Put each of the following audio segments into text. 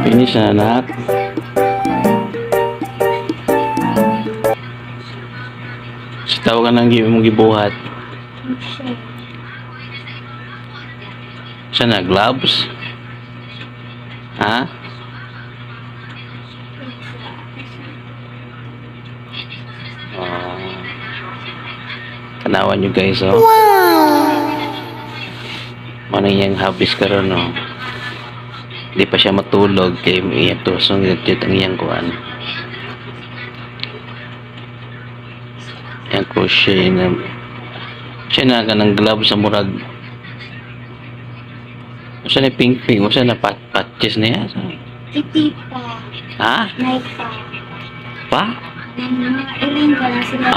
Finish na anak. Sa tawag ka ng mong gibuhat. Siya na gloves? Ha? Tanawan nyo guys, oh. Mana yung habis karon, oh. Hindi pa siya matulog kay iyan to. So, nagtitit ang iyang kuhan. Yan crochet na siya na ka ng gloves sa murag. Masa na pink-pink? Masa na patches niya? Titi pa. Ha? Night pa. Pa? Ilan ka na sila.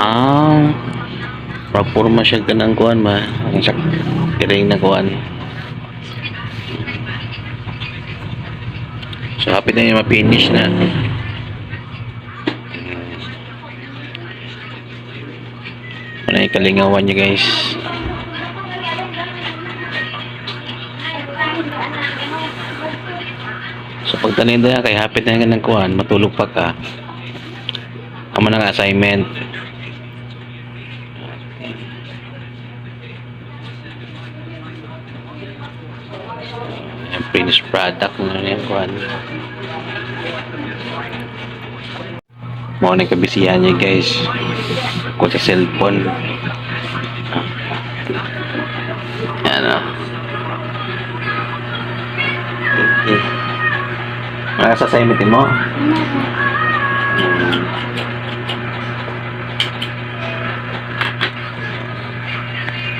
Propurma siya ka ng kuhan ba? Ang kiring na kuhan. So, happy na yung ma-finish na. Ano yung kalingawan niya guys? So, pagtanin na kay happy na yung ng kuhan, matulog pa ka. Ama ng assignment. Yung finished product na yung kuhan. Mga nagkabisihan niya guys. Kung sa cellphone. Yan o. Okay. Ano sa assignmentin mo?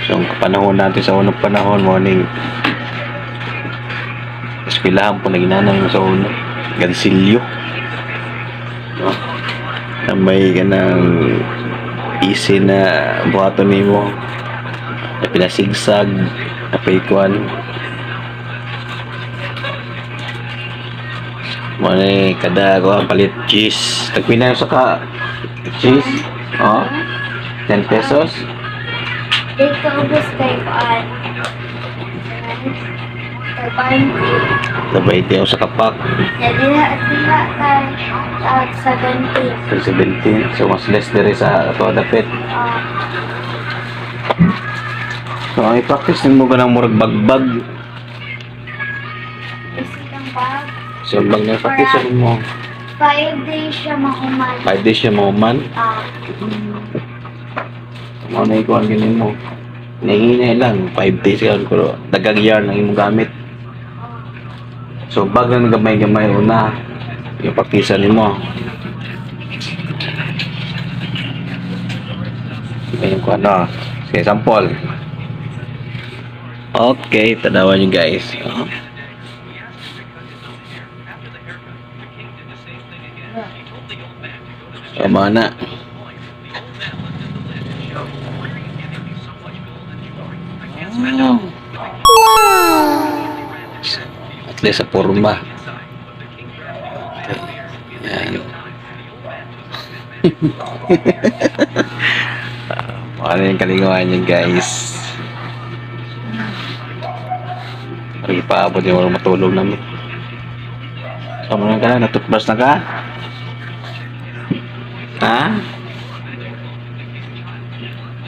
So, ang panahon natin sa unang panahon, morning eskwelahan po na ginanang sa unang gansilyo. No? Na may ganang easy na buhaton ni mo na pinasigsag na paikuan mo na kada ko palit cheese tagpina sa ka cheese 10 pesos Dito ubos kay Paan. sabay ito sa kapak Jadi na sa ganti. 17 so mas less dere sa ato dapit so ang i-practice din mo ka ng murag bagbag Isang bag. so bag na practice mo 5 days siya mahuman. 5 days siya mauman mo na ikuhan ganin mo nahinay lang 5 days ka pero dagang yarn ang imong gamit so bag na gamay-gamay una yung practice nimo ayun ko ano sige sample okay tanawan nyo guys sama na at least sa forma okay. Yan ano yung kalingawan nyo guys paabot yung walang matulog namin sama na ka natutbas na ka ha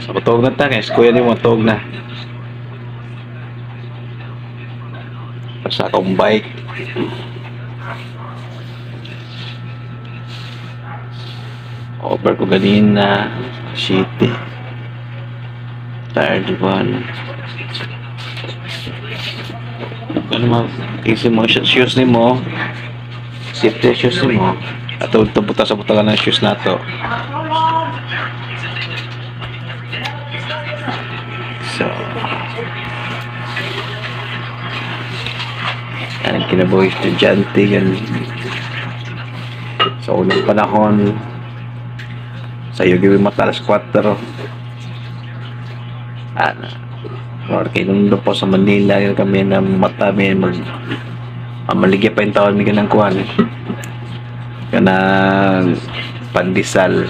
sa matulog na ta kaya kuya din matulog na sa akong bike over ko ganina city tired one ano mo easy mo shoes ni mo safety shoes ni mo ato buta sa butalan ng shoes na to so yan kinabuhi estudyante yan sa unang panahon sa iyo gawin mata alas 4 or kinundo po sa Manila yun kami na mata may maligya pa yung taon may ganang kuhan kanang pandesal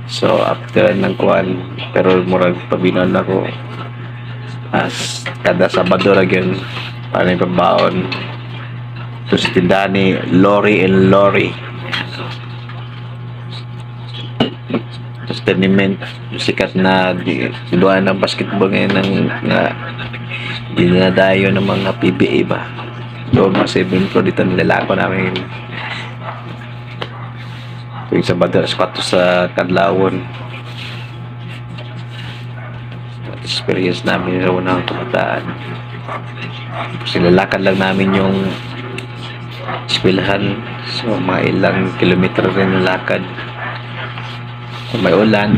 so after ng kuhan pero murag pabinon ako as kada Sabado ra gyud para yung pagbaon Ito sa tindahan ni Lori and Lori. Ito sa tournament. Yung sikat na diluan ng basketball ngayon ng dinadayo ng mga PBA ba. Doon mga 7 ko dito nilalako namin. Ito yung Sabado alas 4 sa Kadlawon. Experience namin sa unang kabataan. Silalakad lang namin yung eskwelahan. So, mga ilang kilometro rin na lakad. Kung may ulan,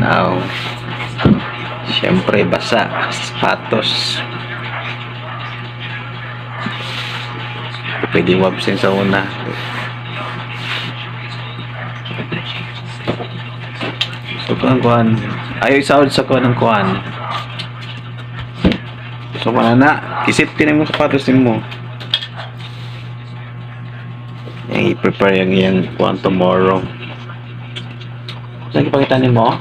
syempre basa, sapatos. Pwede wabsin sa una. So, kuhan. Ayaw isaod sa kuhan ng kuhan. So, manana, isip din mo sapatos din mo. Yung i-prepare yung iyang kuhan tomorrow. Saan ipakita niyo mo?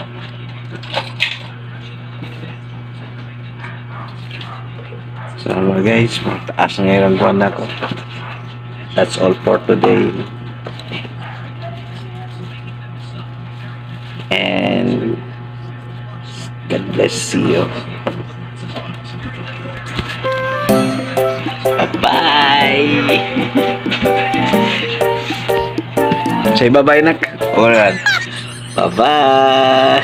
So, guys, mataas na ngayon ang kuhan na ko. That's all for today. And God bless you. Bye-bye. Say bye-bye, nak. Alright. Bye-bye.